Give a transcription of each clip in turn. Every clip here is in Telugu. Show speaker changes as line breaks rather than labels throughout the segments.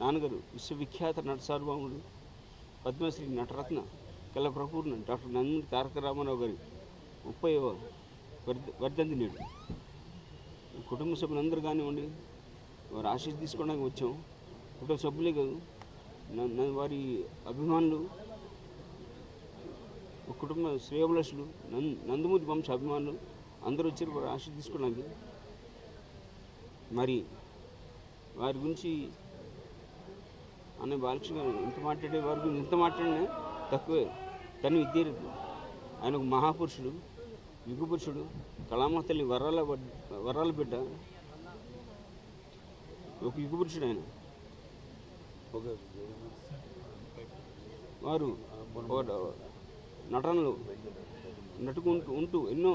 నాన్నగారు విశ్వవిఖ్యాత నట సార్వభౌముడు పద్మశ్రీ నటరత్న కళాప్రపూర్ణ డాక్టర్ నందమూరి తారక రామారావు గారి 30వ వర్ధంతి నేడు. కుటుంబ సభ్యులందరూ కానివ్వండి, వారి ఆశీస్సు తీసుకోవడానికి వచ్చాం. కుటుంబ సభ్యులే కాదు, వారి అభిమానులు, కుటుంబ శ్రేయోభిలాషులు, నందమూరి వంశ అభిమానులు అందరూ వచ్చారు వారి ఆశీస్సు తీసుకోవడానికి. మరి వారి గురించి అనే బాలకృష్ణ గారు ఎంత మాట్లాడే వారి గురించి ఎంత మాట్లాడినా తక్కువే. కానీ విద్యార్థి ఆయన ఒక మహాపురుషుడు, యుగపురుషుడు, కళామ తల్లి వరాల బిడ్డ, ఒక యుగపురుషుడు ఆయన. వారు నటనలో ఉంటూ ఎన్నో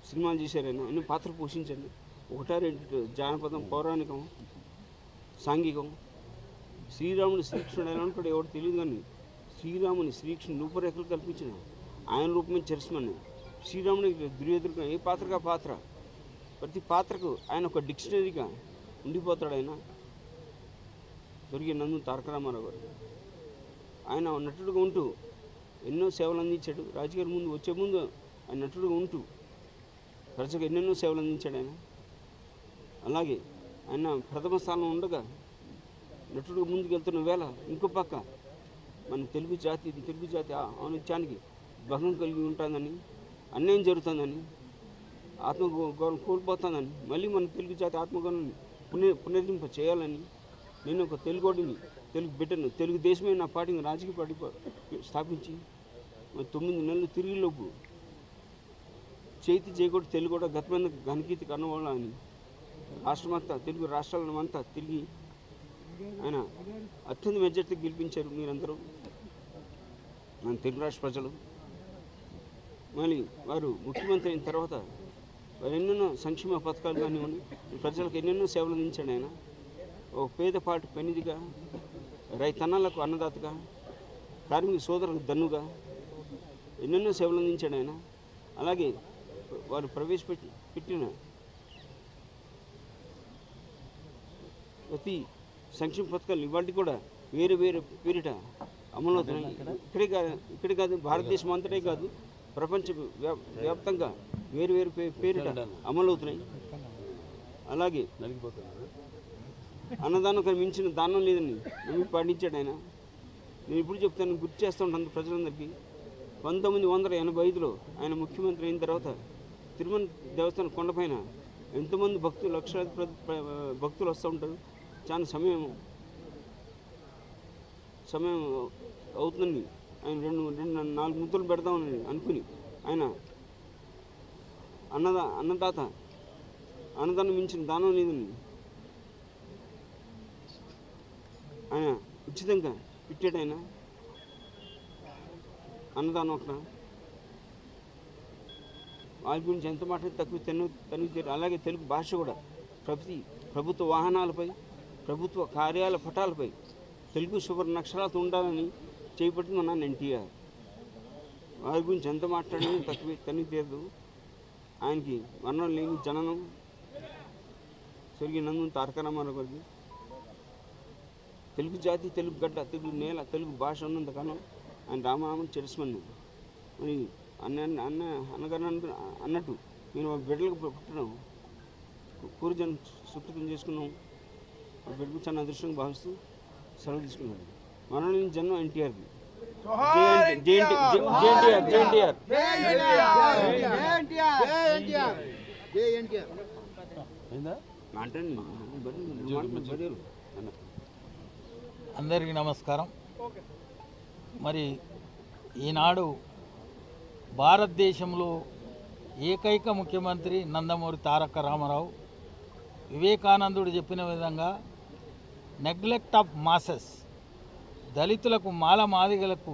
సినిమాలు చేశారు. ఆయన ఎన్నో పాత్రలు పోషించారు. ఒకటా రెండు జానపదం, పౌరాణికం, సాంఘికం. శ్రీరాముని శ్రీకృష్ణుడు ఎలా ఉంటాడు ఎవరు తెలియదు, కానీ శ్రీరాముని శ్రీకృష్ణుడు రూపురేఖలు కల్పించిన ఆయన రూపమే చరిస్మని. శ్రీరాముని దుర్యోధుడు ఏ పాత్రగా పాత్ర, ప్రతి పాత్రకు ఆయన ఒక డిక్షనరీగా ఉండిపోతాడు. ఆయన దొరికే నందమూరి తారక రామారావు గారు. ఆయన నటుడుగా ఉంటూ ఎన్నో సేవలు అందించాడు. రాజకీయాల ముందు వచ్చే ముందు ఆయన నటుడుగా ఉంటూ ప్రజలకు ఎన్నెన్నో సేవలు అందించాడు ఆయన. అలాగే ఆయన ప్రథమ స్థానం ఉండగా నటుడుగా ముందుకు వెళ్తున్న వేళ ఇంకో పక్క మన తెలుగు జాతి ఔన్నత్యానికి భంగం కలిగి ఉంటుందని, అన్యాయం జరుగుతుందని, ఆత్మగౌరవం కోల్పోతుందని, మళ్ళీ మన తెలుగు జాతి ఆత్మగౌరవాన్ని పునరుద్ధరింప చేయాలని నేను ఒక తెలుగోడిని, తెలుగు బిడ్డను, తెలుగుదేశమే నా పార్టీని రాజకీయ పార్టీ స్థాపించి 9 నెలలు తిరిగిలోపు చేయకూడదు తెలుగు కూడా గతమైన ఘనకీర్తి కన్నవాళ్ళని రాష్ట్రమంతా, తెలుగు రాష్ట్రాలమంతా తిరిగి ఆయన అత్యంత మెజార్టీ గెలిపించారు మీరందరూ, మన తెలుగు రాష్ట్ర ప్రజలు. మళ్ళీ వారు ముఖ్యమంత్రి అయిన తర్వాత వారు ఎన్నెన్నో సంక్షేమ పథకాలు కానివ్వండి, ప్రజలకు ఎన్నెన్నో సేవలు అందించాడు ఆయన. ఒక పేదపాటి పెనిదిగా, రైతన్నలకు అన్నదాతగా, కార్మిక సోదరులకు దన్నుగా ఎన్నెన్నో సేవలు అందించాడు ఆయన. అలాగే వారు ప్రవేశపెట్టిన ప్రతి సంక్షేమ పథకాలు ఇవాటి కూడా వేరే పేరిట అమలవుతున్నాయి. ఇక్కడే కాదు, భారతదేశం అంతటే కాదు, ప్రపంచ వ్యాప్తంగా వేరు పేరిట అమలవుతున్నాయి. అలాగే అన్నదానం మించిన దానం లేదని నమ్మి పాటించాడు ఆయన. నేను ఇప్పుడు చెప్తాను, గుర్తు చేస్తూ ఉంటాను ప్రజలందరికీ. 1985లో ఆయన ముఖ్యమంత్రి అయిన తర్వాత తిరుమల దేవస్థానం కొండపైన ఎంతోమంది భక్తులు, లక్షలాది భక్తులు వస్తూ ఉంటారు. చాలా సమయం అవుతుందండి. ఆయన 4 ముద్దలు పెడదామని అనుకుని ఆయన అన్నదానం మించిన దానం లేదని ఆయన ఉచితంగా పెట్టాడు. ఆయన అన్నదానం అక్కడ వాళ్ళ గురించి ఎంత మాట తక్కువ తనిఖీ. అలాగే తెలుగు భాష కూడా ప్రభుత్వ వాహనాలపై, ప్రభుత్వ కార్యాలయ పటాలపై తెలుగు సువర్ణ అక్షరాలతో ఉండాలని చేపట్టింది మన ఎన్టీఆర్. వారి గురించి ఎంత మాట్లాడినా తక్కువ తనిఖీ తీరదు. ఆయనకి వర్ణం లేని జననం స్వర్గీయ నందమూరి తారక రామారావు గారికి. తెలుగు జాతి, తెలుగు గడ్డ, తెలుగు నేల, తెలుగు భాష ఉన్నంతకాలం ఆయన రామనామం చిరస్మరణీయం. మరి అన్నగారు అన్నట్టు నేను బిడ్డలకు పుట్టడం పూర్వజన్ సుకృతం చేసుకున్నాం. ఆ బిడ్డకు చాలా అదృష్టంగా భావిస్తూ సెలవు తీసుకున్నాను. మరణం జన్మ ఎన్టీఆర్ది.
అందరికీ నమస్కారం. మరి ఈనాడు భారతదేశంలో ఏకైక ముఖ్యమంత్రి నందమూరి తారక రామారావు. వివేకానందుడు చెప్పిన విధంగా నెగ్లెక్ట్ ఆఫ్ మాసెస్, దళితులకు, మాదిగలకు